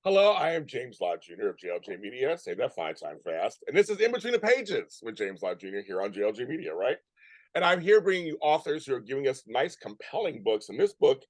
Hello, I am James Lott Jr. of JLJ Media. Say that 5 times fast. And this is In Between the Pages with James Lott Jr. here on JLJ Media, right? And I'm here bringing you authors who are giving us nice, compelling books. And this book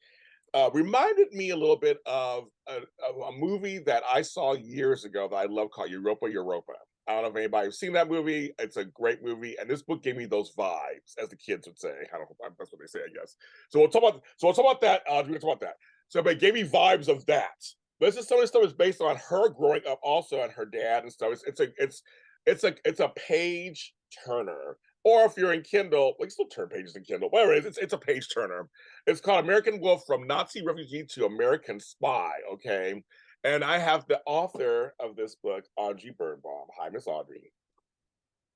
reminded me a little bit of a movie that I saw years ago that I love called Europa, Europa. I don't know if anybody's seen that movie. It's a great movie, and this book gave me those vibes, as the kids would say. I don't know, that's what they say, I guess. So we'll talk about that. We'll talk about that. So, but it gave me vibes of that. But this is some of the stuff is based on her growing up, also, and her dad and stuff. It's a page turner. Or if you're in Kindle, like still turn pages in Kindle, whatever it is, it's a page turner. It's called American Wolf from Nazi Refugee to American Spy. Okay. And I have the author of this book, Audrey Birnbaum. Hi, Miss Audrey.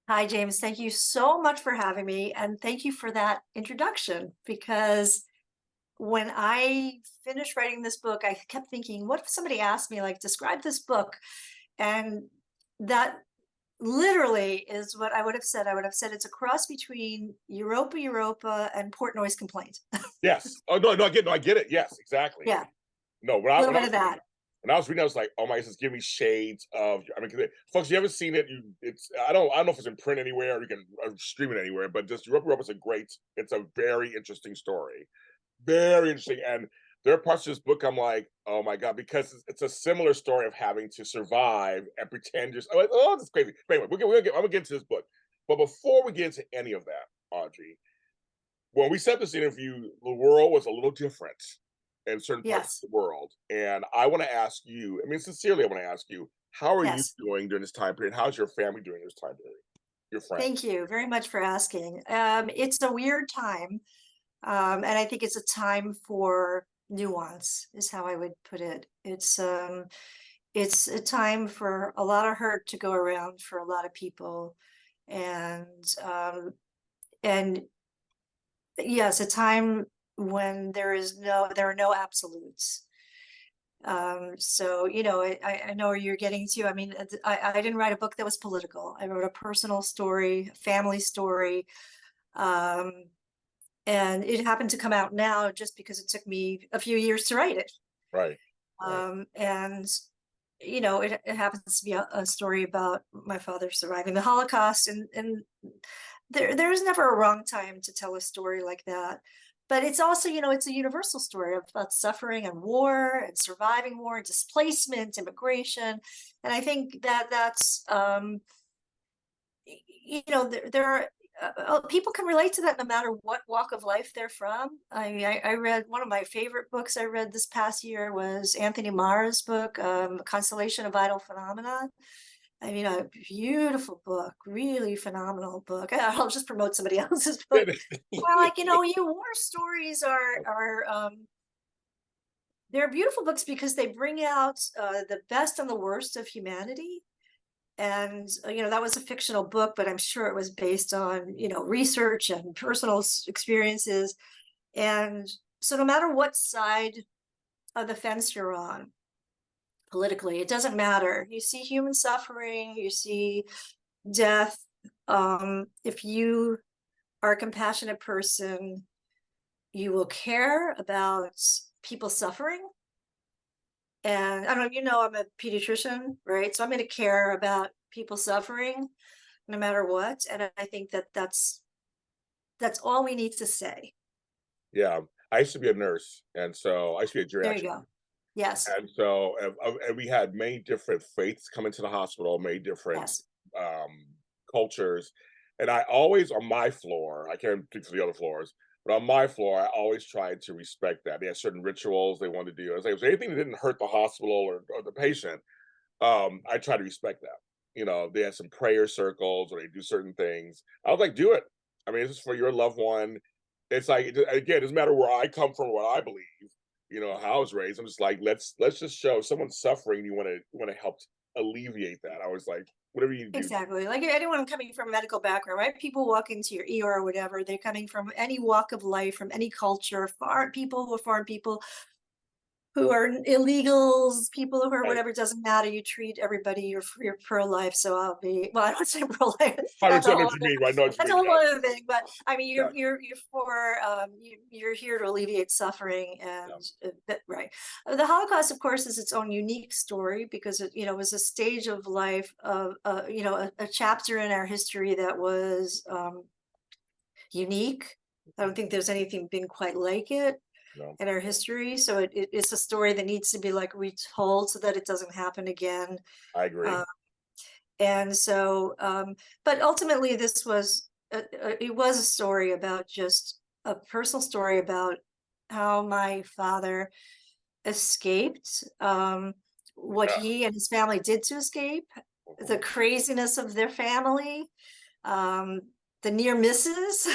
Hi, James. Thank you so much for having me. And thank you for that introduction, because when I finished writing this book, I kept thinking, what if somebody asked me, like, describe this book? And that literally is what I would have said. I would have said it's a cross between Europa, Europa and Portnoy's Complaint. Yes. Oh, no, I get it. Yes, exactly. Yeah, No, a little bit of that. when I was reading, I was like, "Oh my, this is giving me shades of." I mean, 'cause folks, you haven't seen it. I don't know if it's in print anywhere or you can stream it anywhere. But just Europa Europa is it's a very interesting story, very interesting. And there are parts of this book I'm like, "Oh my god," because it's a similar story of having to survive and pretend you're. I'm like, oh, this is crazy. But anyway, I'm gonna get into this book. But before we get into any of that, Audrey, when we set this interview, the world was a little different in certain parts Yes, of the world. And I want to ask you, I mean, sincerely, I want to ask you, how are you yes. doing during this time period? How's your family doing this time period? Your Thank friends? you very much for asking. It's a weird time. And I think it's a time for nuance, is how I would put it. It's a time for a lot of hurt to go around for a lot of people. And and yes, a time when there are no absolutes. So I know where you're getting to. I mean, I didn't write a book that was political. I wrote a personal story, a family story. Um, and it happened to come out now just because it took me a few years to write it. Right. Right. And it happens to be a story about my father surviving the Holocaust, and there's never a wrong time to tell a story like that. But it's also, it's a universal story about suffering and war and surviving war and displacement, immigration. And I think that's there are people can relate to that no matter what walk of life they're from. I read one of my favorite books I read this past year was Anthony Marr's book, Constellation of Vital Phenomena. I mean, a beautiful book, really phenomenal book. I'll just promote somebody else's book. Well, war stories are they're beautiful books because they bring out the best and the worst of humanity. And that was a fictional book, but I'm sure it was based on research and personal experiences. And so no matter what side of the fence you're on politically, it doesn't matter. You see human suffering, you see death. If you are a compassionate person, you will care about people suffering. And I don't know, I'm a pediatrician, right? So I'm going to care about people suffering no matter what. And I think that's all we need to say. Yeah. I used to be a nurse. And so I used to be a There you geriatric. go. Yes. And so, and we had many different faiths come into the hospital, many different Yes. um, cultures. And I always, on my floor, I can't speak for the other floors, but on my floor, I always tried to respect that. They had certain rituals they wanted to do. I was like, if there's anything that didn't hurt the hospital or the patient, I try to respect that. They had some prayer circles or they do certain things. I was like, do it. I mean, this is for your loved one. It's like, again, it doesn't matter where I come from, what I believe, how I was raised. I'm just like, let's just show if someone's suffering, you want to help alleviate that. I was like, whatever you do. Exactly. Like anyone coming from a medical background, right? People walk into your ER or whatever, they're coming from any walk of life, from any culture, foreign people who are illegals, people who are Right. whatever, doesn't matter. You treat everybody, you're pro-life, so I'll be, well, I don't say pro-life. I That's a understand whole what you other, mean. I know what you that's a mean. whole other thing. But I mean, Yeah. you're for, you're here to alleviate suffering, and right. The Holocaust, of course, is its own unique story because it, was a stage of life of, a chapter in our history that was unique. I don't think there's anything been quite like it No, in our history. So it's a story that needs to be like retold so that it doesn't happen again. I agree. And so, but ultimately, this was it was a story about just a personal story about how my father escaped, what Yeah. he and his family did to escape, the craziness of their family, um, the near misses.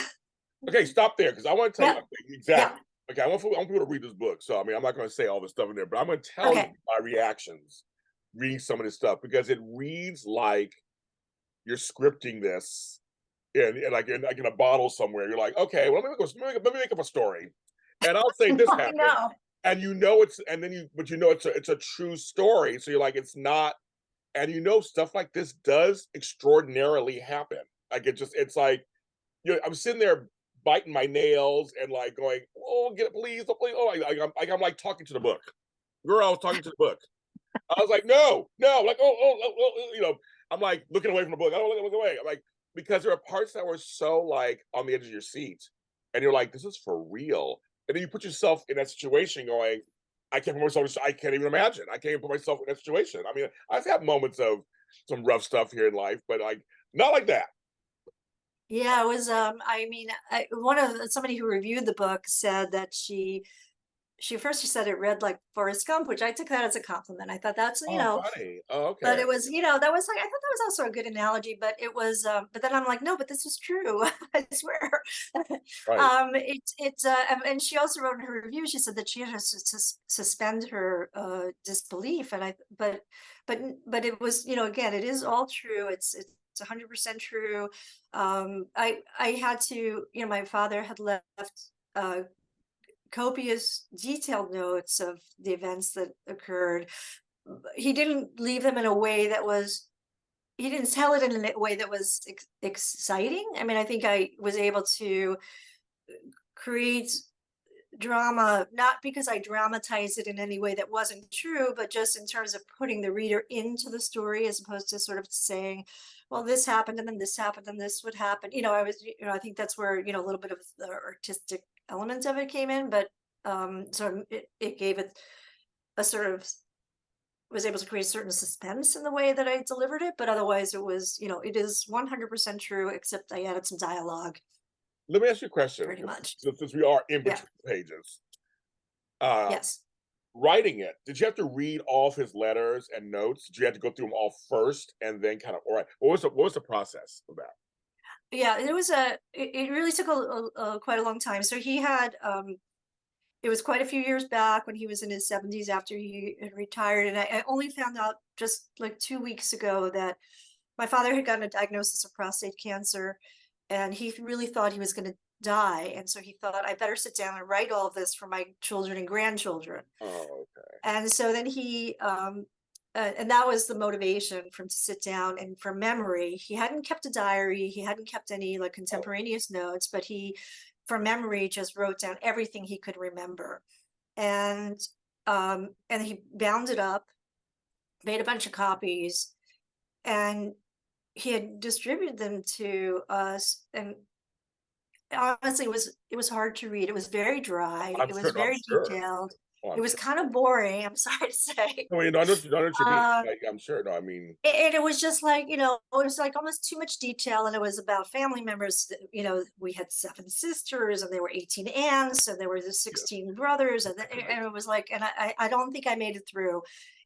Okay, stop there because I want to tell you Yeah, exactly. yeah. Okay, I want people to read this book. So I mean, I'm not going to say all the stuff in there, but I'm going to tell you Okay. my reactions reading some of this stuff because it reads like you're scripting this in a bottle somewhere. You're like, okay, well, let me make up a story, and I'll say this I happened, know. and it's a true story. So you're like, it's not, and stuff like this does extraordinarily happen. Like it's like I'm sitting there biting my nails and like going, "Oh, get it, please, oh, please!" Oh, I'm like talking to the book. Girl, I was talking to the book. I was like, "No, no!" Like, I'm like looking away from the book. I don't look away. I'm like because there are parts that were so like on the edge of your seat, and you're like, "This is for real." And then you put yourself in that situation, going, "I can't put myself. I can't even imagine. I can't even put myself in that situation." I mean, I've had moments of some rough stuff here in life, but like not like that. Yeah, it was, I mean, somebody who reviewed the book said that she first she said it read like Forrest Gump, which I took that as a compliment. I thought that's, Oh, funny. Oh, but okay. it was, that was like, I thought that was also a good analogy, but it was, but then I'm like, no, but this is true. I swear. Right. And she also wrote in her review, she said that she had to suspend her disbelief. But it was, again, it is all true. It's 100% true. I had to, my father had left uh, copious detailed notes of the events that occurred. He didn't leave them in a way that was, he didn't tell it in a way that was exciting. I mean, I think I was able to create drama, not because I dramatized it in any way that wasn't true, but just in terms of putting the reader into the story as opposed to sort of saying, well, this happened and then this happened and this would happen. I think that's where, a little bit of the artistic element of it came in, but so it gave it a sort of, was able to create a certain suspense in the way that I delivered it, but otherwise it was, it is 100% true, except I added some dialogue, Let me ask you a question, pretty much. since we are in Yeah. between pages. Uh, Yes. Writing it, did you have to read all of his letters and notes? Did you have to go through them all first and then kind of, all right, what was the process of that? Yeah, it really took quite a long time. So he had, it was quite a few years back when he was in his 70s after he had retired. And I only found out just like 2 weeks ago that my father had gotten a diagnosis of prostate cancer, and he really thought he was going to die. And so he thought, I better sit down and write all of this for my children and grandchildren. Oh, okay. And so then and that was the motivation for him to sit down, and from memory, he hadn't kept a diary, he hadn't kept any like Oh, contemporaneous notes, but he, from memory, just wrote down everything he could remember. And he bound it up, made a bunch of copies, and he had distributed them to us. And honestly, it was hard to read. It was very dry. I'm It sure. was No, I'm very sure. detailed. Oh, It I'm was sure. kind of boring. I'm sorry to say. I mean, I know what you mean. Uh, Like, I'm sure. No, I mean, and it was just like, it was like almost too much detail. And it was about family members. We had 7 sisters and there were 18 aunts and there were the yeah, 16 brothers. And it was like, and I don't think I made it through.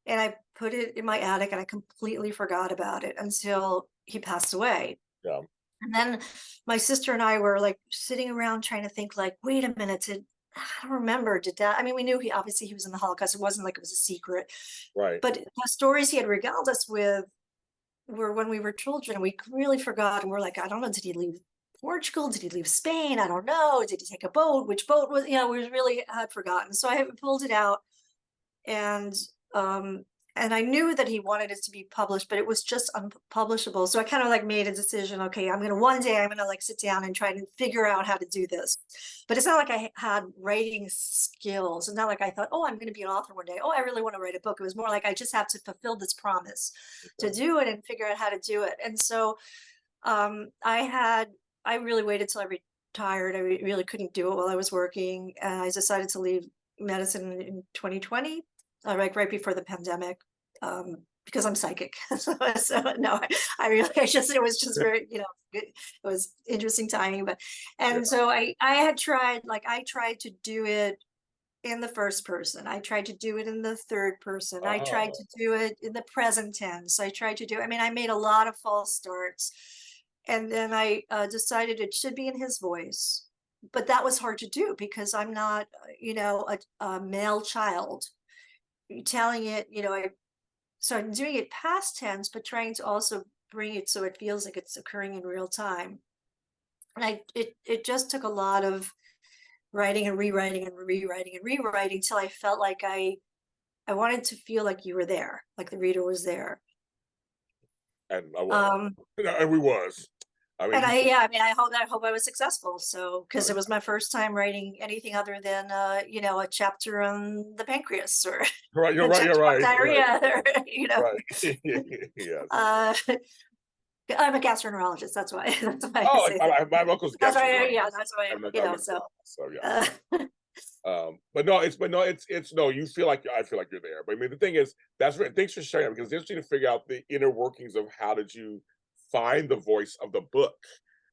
And I put it in my attic and I completely forgot about it until he passed away. yeah. And then my sister and I were like sitting around trying to think, like, wait a minute, I don't remember, I mean, we knew he was in the Holocaust. It wasn't like it was a secret, Right. but the stories he had regaled us with were when we were children. We really forgot, and we're like, I don't know, did he leave Portugal? Did he leave Spain? I don't know. Did he take a boat? Which boat was, we really had forgotten. So I pulled it out and um, and I knew that he wanted it to be published, but it was just unpublishable. So I kind of like made a decision. Okay, one day I'm gonna like sit down and try to figure out how to do this. But it's not like I had writing skills. It's not like I thought, oh, I'm gonna be an author one day. Oh, I really want to write a book. It was more like I just have to fulfill this promise to do it and figure out how to do it. And so I really waited till I retired. I really couldn't do it while I was working, and I decided to leave medicine in 2020, like right before the pandemic, because I'm psychic. So no, it was just very, it was interesting timing. But and so I tried to do it in the first person. I tried to do it in the third person. I tried to do it in the present tense. I made a lot of false starts. And then I decided it should be in his voice. But that was hard to do because I'm not, a male child. Telling it, so I'm doing it past tense, but trying to also bring it so it feels like it's occurring in real time. And it just took a lot of writing and rewriting and rewriting and rewriting till I felt like I wanted to feel like you were there, like the reader was there. And I was. And we was. I hope I was successful. So, because it was my first time writing anything other than, a chapter on the pancreas or right, you're right. Diarrhea, right. or, Right. Yes. I'm a gastroenterologist. That's why. That's why Oh, I say that. my uncle's That's why. gastroenterologist. Yeah, that's why. So yeah. But no, it's no. You feel like I feel like you're there. But I mean, the thing is, that's right. Thanks for sharing because it's interesting to figure out the inner workings of how did you find the voice of the book.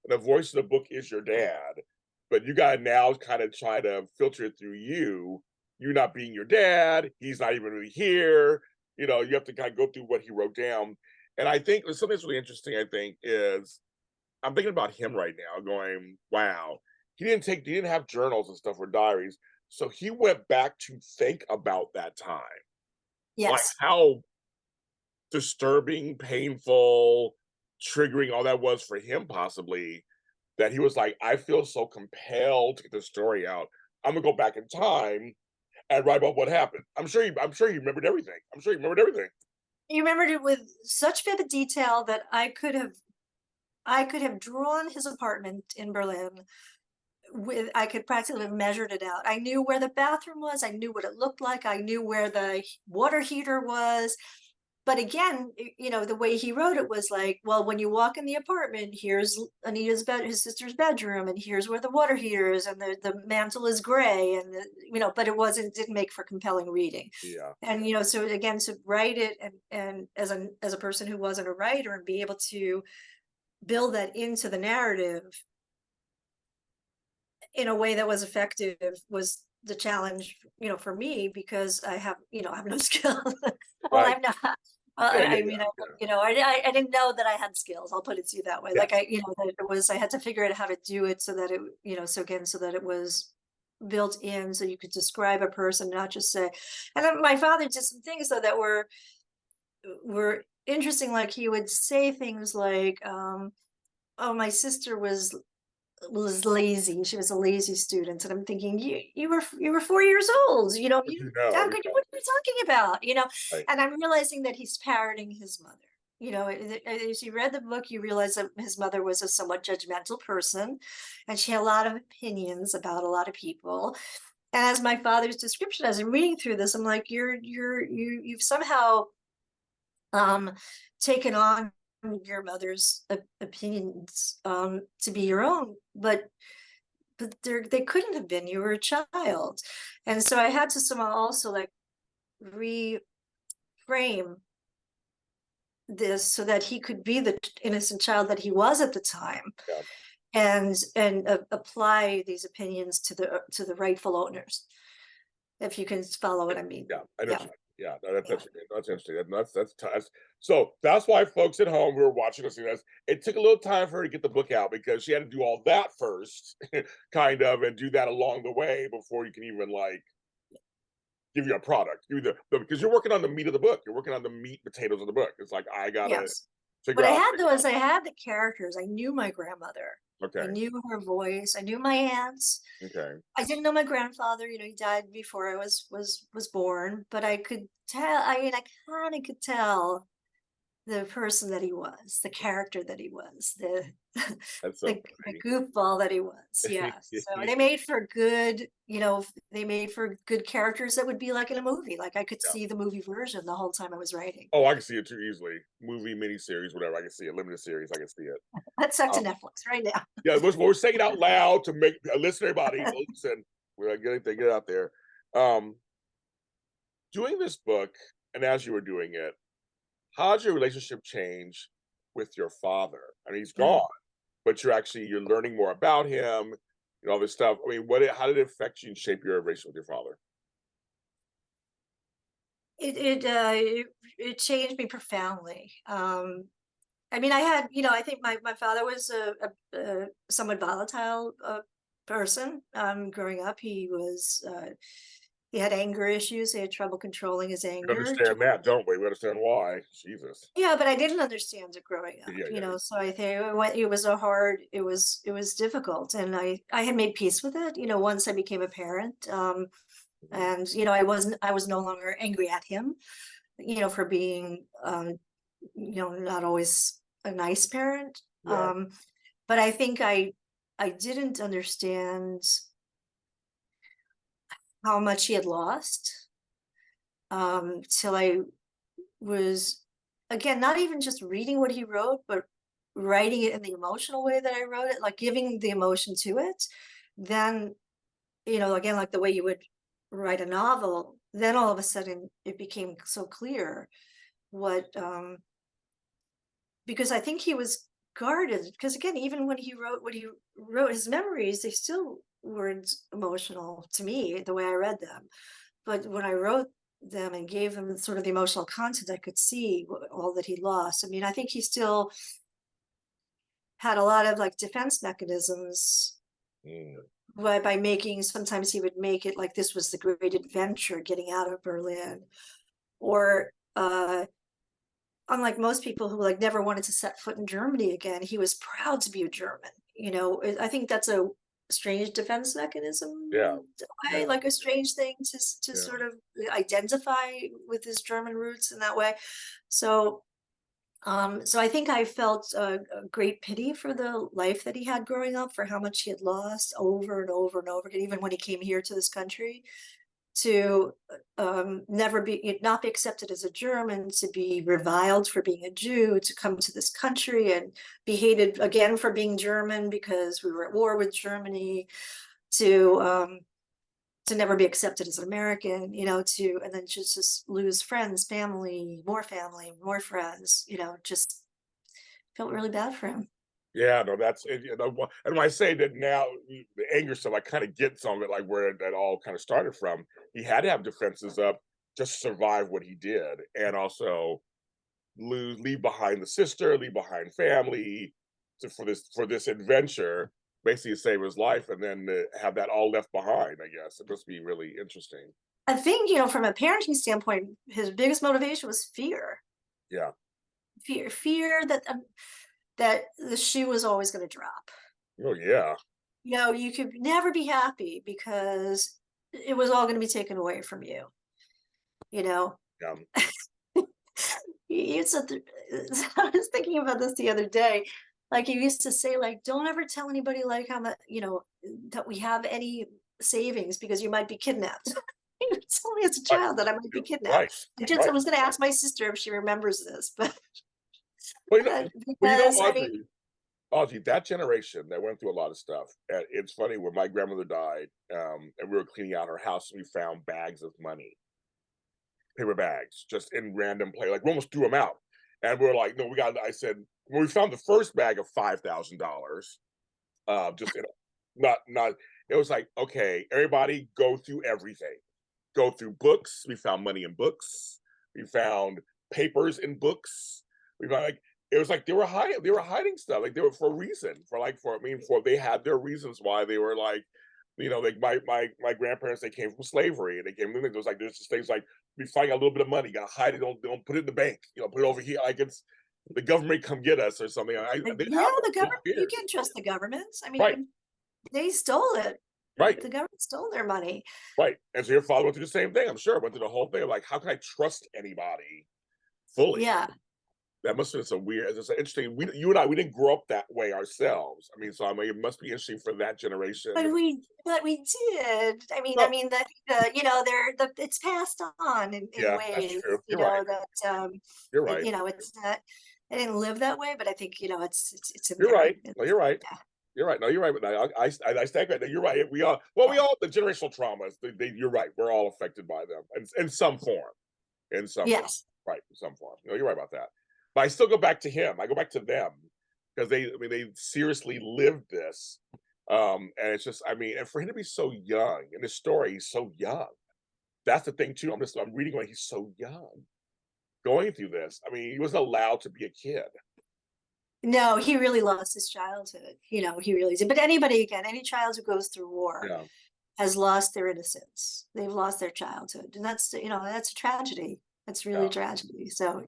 And the voice of the book is your dad, but you got to now kind of try to filter it through you. You're not being your dad. He's not even really here. You have to kind of go through what he wrote down. And I think something that's really interesting, I think, is I'm thinking about him right now going, wow, he didn't have journals and stuff or diaries. So he went back to think about that time. Yes. Like how disturbing, painful, triggering all that was for him possibly, that he was like, I feel so compelled to get the story out. I'm gonna go back in time and write about what happened. I'm sure he remembered everything. He remembered it with such vivid detail that I could have drawn his apartment in Berlin. I could practically have measured it out. I knew where the bathroom was. I knew what it looked like. I knew where the water heater was. But again, the way he wrote it was like, well, when you walk in the apartment, here's Anita's his sister's bedroom, and here's where the water heater is, and the mantle is gray, and but it didn't make for compelling reading. Yeah. And so again, to write it and as a person who wasn't a writer and be able to build that into the narrative in a way that was effective was the challenge, for me, because I have no skill. Well, I'm not. I didn't know that I had skills. I'll put it to you that way. Yeah. Like I had to figure out how to do it so that it, so that it was built in, so you could describe a person, not just say. And then my father did some things though that were interesting. Like he would say things like, "Oh, my sister was lazy. She was a lazy student." And I'm thinking, you were 4 years old. How could you? What are you talking about? Right. And I'm realizing that he's parroting his mother. As you read the book, you realize that his mother was a somewhat judgmental person, and she had a lot of opinions about a lot of people. And as my father's description, as I'm reading through this, I'm like, you've somehow taken on your mother's opinions to be your own, but they couldn't have been. You were a child. And so I had to somehow also like reframe this so that he could be the innocent child that he was at the time. Yeah. And apply these opinions to the rightful owners, if you can follow what I mean. Yeah, I know. Yeah, that's interesting. That's so that's why folks at home who are watching us, it took a little time for her to get the book out because she had to do all that first, kind of, and do that along the way before you can even like give you a product. Because you're working on the meat of the book. You're working on the meat potatoes of the book. It's like I gotta What I had though is I had the characters. I knew my grandmother. I Okay. knew her voice. I knew my aunts. Okay. I didn't know my grandfather. He died before I was born. But I could tell. I mean, I kind of could tell the person that he was, the character that he was, That's so the goofball that he was. Yeah. So they made for good, they made for good characters that would be like in a movie. Like I could see the movie version the whole time I was writing. Oh, I can see it too easily. Movie, miniseries, whatever. I can see it. Limited series, I can see it. That's up to Netflix right now. Yeah, we're saying it out loud to make listen, everybody. Listen, we're gonna get it out there. Doing this book, and as you were doing it, how'd your relationship change with your father? I mean, he's gone, but you're learning more about him, all this stuff. I mean, how did it affect you and shape your relationship with your father? It changed me profoundly. I mean, I had, I think my father was a somewhat volatile person. Growing up, he had anger issues. He had trouble controlling his We anger. understand that, don't we? We understand why. Jesus. Yeah, but I didn't understand it growing up, Yeah. so I think it was difficult, and I had made peace with it, once I became a parent. And, I was no longer angry at him, for being, not always a nice parent. Yeah. But I think I didn't understand how much he had lost, till I was, again, not even just reading what he wrote, but writing it in the emotional way that I wrote it, like giving the emotion to it. Then, again, like the way you would write a novel, then all of a sudden it became so clear what, because I think he was guarded, because again, even when he wrote his memories, they still weren't emotional to me the way I read them. But when I wrote them and gave them sort of the emotional content, I could see all that he lost. I mean, I think he still had a lot of like defense mechanisms. By making, sometimes he would make it like this was the great adventure getting out of Berlin, or unlike most people who like never wanted to set foot in Germany again, he was proud to be a German. I think that's a strange defense mechanism. Yeah. Like a strange thing to sort of identify with his German roots in that way. So I think I felt a great pity for the life that he had growing up, for how much he had lost over and over and over again, even when he came here to this country, to not be accepted as a German, to be reviled for being a Jew, to come to this country and be hated again for being German because we were at war with Germany, to never be accepted as an American, and then just lose friends, family, more friends, just felt really bad for him. Yeah, no, that's it. And when I say that now, the anger stuff, I kind of get some of it, like where that all kind of started from. He had to have defenses up just to survive what he did, and also leave behind the sister, leave behind family, for this adventure, basically to save his life, and then to have that all left behind. I guess it must be really interesting. I think, from a parenting standpoint, his biggest motivation was fear. Yeah. Fear that the shoe was always going to drop. Oh yeah. You could never be happy because it was all going to be taken away from you. Yeah. I was thinking about this the other day. Like you used to say, like, don't ever tell anybody like how much, that we have any savings because you might be kidnapped. You told me as a child that I might be kidnapped. I was going to ask my sister if she remembers this, but Audrey, that generation that went through a lot of stuff. It's funny, when my grandmother died, and we were cleaning out her house, and we found bags of money, paper bags, just in random place. Like we almost threw them out, and we're like, no, I said, when we found the first bag of $5,000, just not. It was like, okay, everybody go through everything. Go through books. We found money in books. We found papers in books. We found, like, it was like they were hiding stuff. Like they were for a reason. They had their reasons why they were like, like my grandparents, they came from slavery, and they came. It was like there's just things like, we find a little bit of money, gotta hide it. Don't put it in the bank. Put it over here. Like the government come get us or something. They Yeah, have the those government, you fears. can't trust the government. I Right, mean, they stole it. right, The government stole their money. right. And so your father went through the same thing, I'm sure. Went through the whole thing of like, how can I trust anybody fully? Yeah. That must have been so weird. It's interesting. You and I, we didn't grow up that way ourselves. I mean, so I mean, it must be interesting for that generation. But we did. Well, That it's passed on in yeah, that's ways, true. You're right. You're right. it's not. I didn't live that way, but I think it's in You're there. right. No, you're right. You're right. No, you're right. But I stand by that. You're right. We all, well, we all, the generational traumas. You're right. We're all affected by them in some form. In some form. Yes. Right. In some form. No, you're right about that. But I still go back to him. I go back to them because they seriously lived this. And it's just, I mean, and for him to be so young in this story, he's so young. That's the thing too. I'm reading when he's so young, going through this. I mean, he wasn't allowed to be a kid. No, he really lost his childhood. He really did. But anybody, again, any child who goes through war Yeah. has lost their innocence. They've lost their childhood, and that's a tragedy. That's really a tragedy. So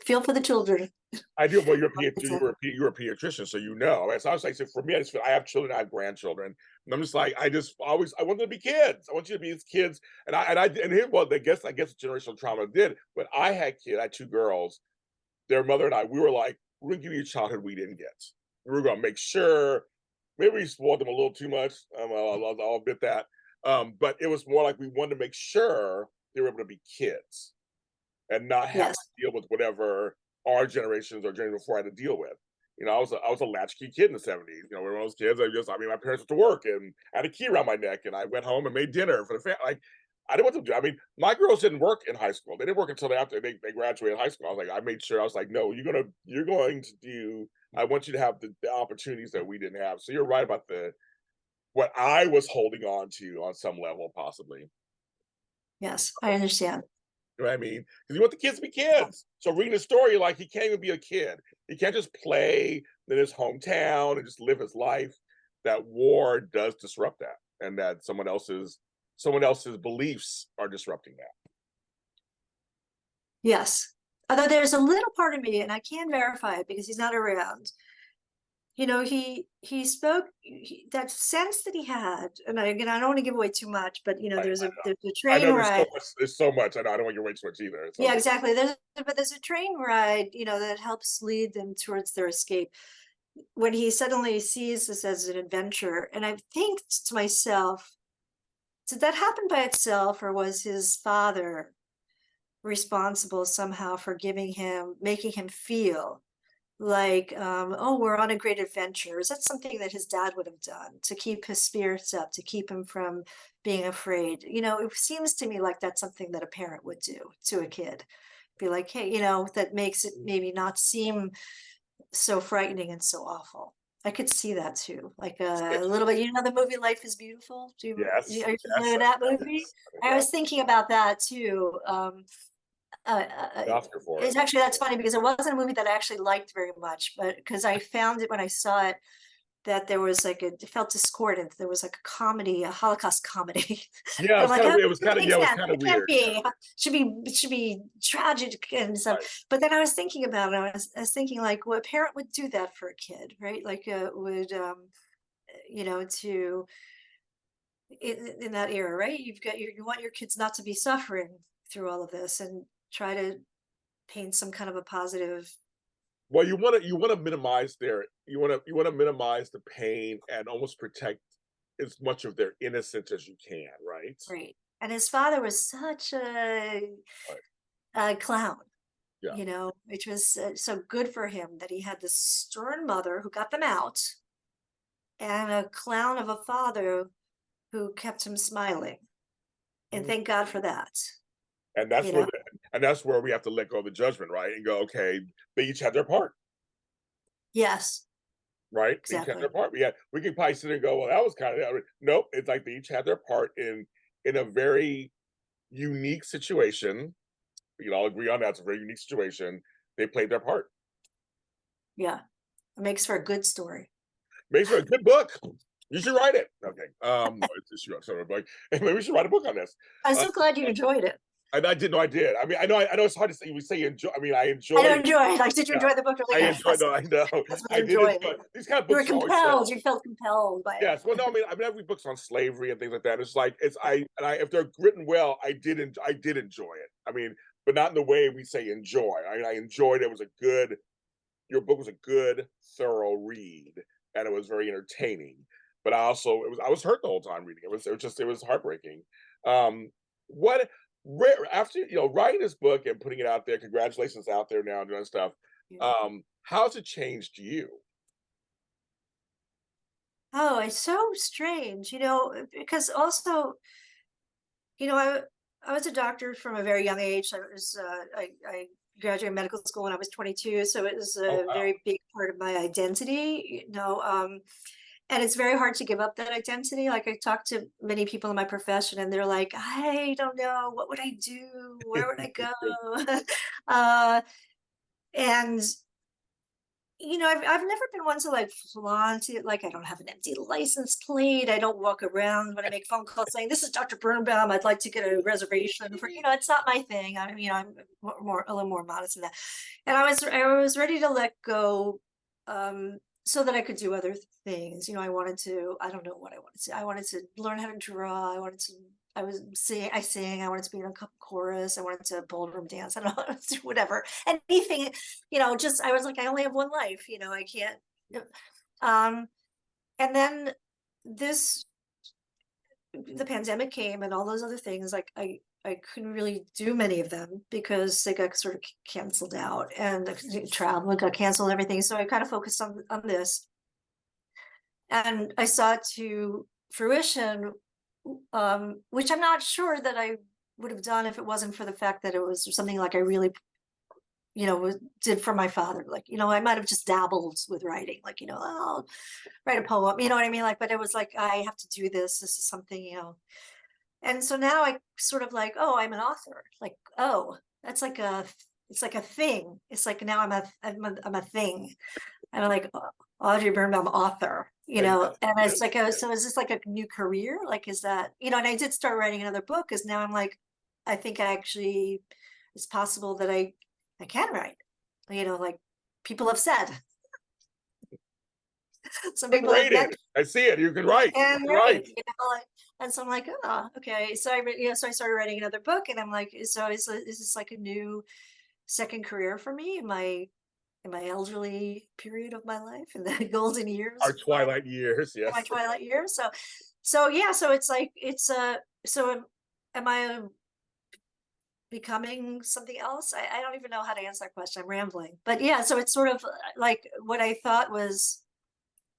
feel for the children. I do. Well, you're a pediatrician, so you know. So I was like, so for me, I have children, I have grandchildren, and I'm just like, I want them to be kids. I want you to be as kids, and here, well, I guess generational trauma did. But I had two girls. Their mother and I, we were like, we're gonna give you a childhood we didn't get. We were gonna make sure. Maybe we spoiled them a little too much. I'll admit that. But it was more like we wanted to make sure they were able to be kids and not have Yes. to deal with whatever our generations or generation before had to deal with. I was a latchkey kid in the 70s. We were one of those kids. My parents went to work and I had a key around my neck, and I went home and made dinner for the family. Like, I didn't want them to do. I mean, my girls didn't work in high school. They didn't work until after they graduated high school. I made sure. I was like, no, you're going to do. I want you to have the opportunities that we didn't have. So you're right about what I was holding on to on some level, possibly. Yes, I understand. You know what I mean? Because you want the kids to be kids. So reading the story, you're like, he can't even be a kid. He can't just play in his hometown and just live his life. That war does disrupt that, and that someone else's beliefs are disrupting that. Yes. Although there's a little part of me, and I can't verify it because he's not around. He spoke that sense that he had, and I don't want to give away too much, but there's a train ride. There's so much. I know I don't want you to wait too much either. Yeah, exactly. There's a train ride, that helps lead them towards their escape. When he suddenly sees this as an adventure, and I think to myself, did that happen by itself, or was his father responsible somehow for making him feel like, oh, we're on a great adventure? Is that something that his dad would have done to keep his spirits up, to keep him from being afraid? It seems to me like that's something that a parent would do to a kid. Be like, hey, that makes it maybe not seem so frightening and so awful. I could see that too, like a little bit. The movie Life is Beautiful? Yes. Are you familiar with that movie? I was thinking about that too. Oscar for it. It's actually, that's funny because it wasn't a movie that I actually liked very much, but because I found it when I saw it that there was it felt discordant. There was like a comedy, a Holocaust comedy. Yeah, it was kind of weird. It should be tragic and stuff. Right. But then I was thinking about it. I was thinking like, what parent would do that for a kid, right? Like would to in that era, right? You want your kids not to be suffering through all of this, and try to paint some kind of a positive. Well, you want to minimize the pain and almost protect as much of their innocence as you can, right? Right. And his father was such a clown, Yeah. which was so good for him that he had this stern mother who got them out, and a clown of a father who kept him smiling. And thank God for that. And that's where we have to let go of the judgment, right? And go, okay, they each had their part. Yes. Right? Exactly. They each had their part. We can probably sit and go, well, that was kind of, nope. It's like they each had their part in a very unique situation. We can all agree on that. It's a very unique situation. They played their part. Yeah. It makes for a good story. Makes for a good book. You should write it. Okay. Maybe we should write a book on this. I'm so glad you enjoyed it. I did know I did. I mean, I know it's hard to say. We say enjoy. I mean, I I enjoy. don't enjoy it. Like, did you Yeah, enjoy the book? Really? I Yeah, enjoyed. No, I know. that's what I you did enjoy enjoy it. these kind of You were books. Are always compelled. You felt compelled by it. yes. Well, no, I mean, I read books on slavery and things like that. It's like if they're written well, I did enjoy it. I mean, but not in the way we say enjoy. I mean, I enjoyed it. It was a good. Your book was a good, thorough read, and it was very entertaining. But I was hurt the whole time reading it. It was heartbreaking. What after writing this book and putting it out there? Congratulations out there now and doing stuff. Yeah. How's it changed you? Oh, it's so strange, because also, I was a doctor from a very young age. I graduated medical school when I was 22, so it was Oh a wow. very big part of my identity, and it's very hard to give up that identity. Like, I talk to many people in my profession, and they're like, I don't know, what would I do? Where would I go? uh, and I've never been one to like flaunt it. Like, I don't have an empty license plate. I don't walk around when I make phone calls saying, "This is Dr. Birnbaum. I'd like to get a reservation for." It's not my thing. I'm a little more modest than that. And I was ready to let go, so that I could do other things. I wanted to. I don't know what I wanted to. I wanted to learn how to draw. I sing. I wanted to be in a chorus. I wanted to ballroom dance. I don't know, whatever. Anything, I was like, I only have one life, I can't. Um, and then this, the pandemic came and all those other things, like I couldn't really do many of them because they got sort of canceled out, and the travel got canceled and everything. So I kind of focused on this, and I saw it to fruition, which I'm not sure that I would have done if it wasn't for the fact that it was something like I really, did for my father. Like, I might have just dabbled with writing, like, I'll write a poem, you know what I mean? Like, but it was like, I have to do this. This is something, And so now I sort of like, oh, I'm an author. Like, oh, it's like a thing. It's like, now I'm a thing. I'm like, Audrey Birnbaum, author, and it's like, so is this like a new career? Like, is that, and I did start writing another book, because now I'm like, I think it's possible that I can write, like people have said. Some people have mentioned, I see it. You can write. and Right. and so I'm like, oh, okay. So so I started writing another book, and I'm like, so is this like a new second career for me in my elderly period of my life, in the golden years, Our twilight years. Yes. my twilight years? So yeah, so it's like, so am I becoming something else? I don't even know how to answer that question. I'm rambling, but yeah, so it's sort of like what I thought was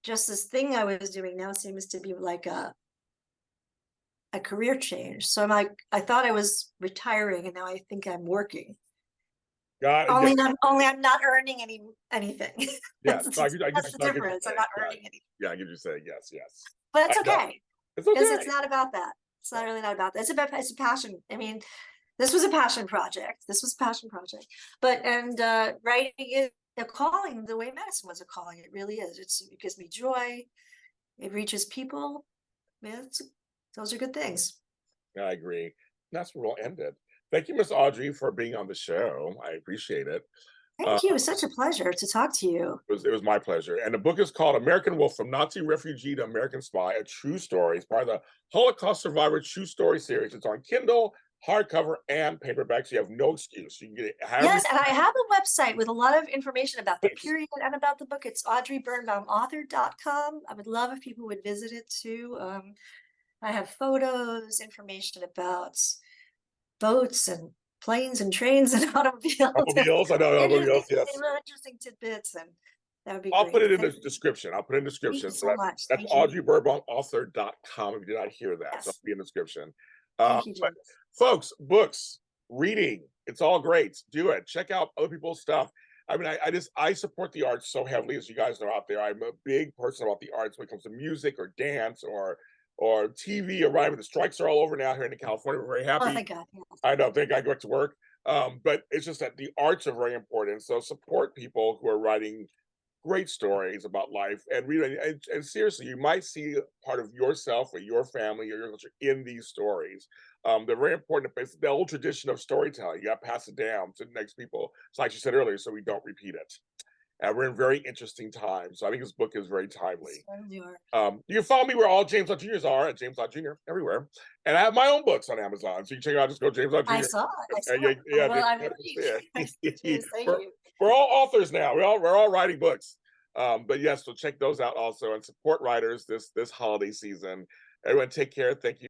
just this thing I was doing now seems to be like a career change. So I'm like, I thought I was retiring, and now I think I'm working. God. Only I'm not earning anything. Yeah. That's, No, that's the difference. I'm not earning anything. Yeah, I get you saying yes. But that's okay. It's Because okay. it's not about that. It's not really not about that. It's a passion. I mean, this was a passion project. But writing is a calling, the way medicine was a calling. It really is. It gives me joy. It reaches people. Yeah, those are good things. I agree. That's where we'll end it. Thank you, Miss Audrey, for being on the show. I appreciate it. Thank you. It was such a pleasure to talk to you. It was my pleasure. And the book is called American Wolf: From Nazi Refugee to American Spy, a True Story. It's part of the Holocaust Survivor True Story series. It's on Kindle, hardcover, and paperback, so you have no excuse. You can get it. Yes, and I have a website with a lot of information about the period and about the book. It's audreybirnbaum.Author.com. I would love if people would visit it too. I have photos, information about boats and planes and trains and automobiles. Automobiles, I know automobiles, yes. Interesting tidbits, and that would be I'll great. put it in the description. Thank you so much. That's audreybirnbaum.Author.com. If you did not hear that, so Yes. it'll be in the description. Thank you, But James. folks, books, reading, it's all great. Do it. Check out other people's stuff. I mean, I support the arts so heavily, as you guys know out there. I'm a big person about the arts when it comes to music or dance or TV or writing. The strikes are all over now here in California. We're very happy. Oh, thank God. Yeah. I know, thank God I go back to work. But it's just that the arts are very important. So support people who are writing great stories about life, and really, and seriously, you might see part of yourself or your family or your culture in these stories. They're very important. It's the old tradition of storytelling. You got to pass it down to the next people. It's like you said earlier, so we don't repeat it. And we're in very interesting times. So I think this book is very timely. You can follow me where all James Lott Jr.'s are at James Lott Jr. everywhere. And I have my own books on Amazon. So you can check it out, just go James Lott Jr. I saw it. I saw Yeah, it. yeah, Well, I'm yeah. Thank we're, you. we're all authors now. We're all writing books. But yes, so check those out also and support writers this holiday season. Everyone take care. Thank you.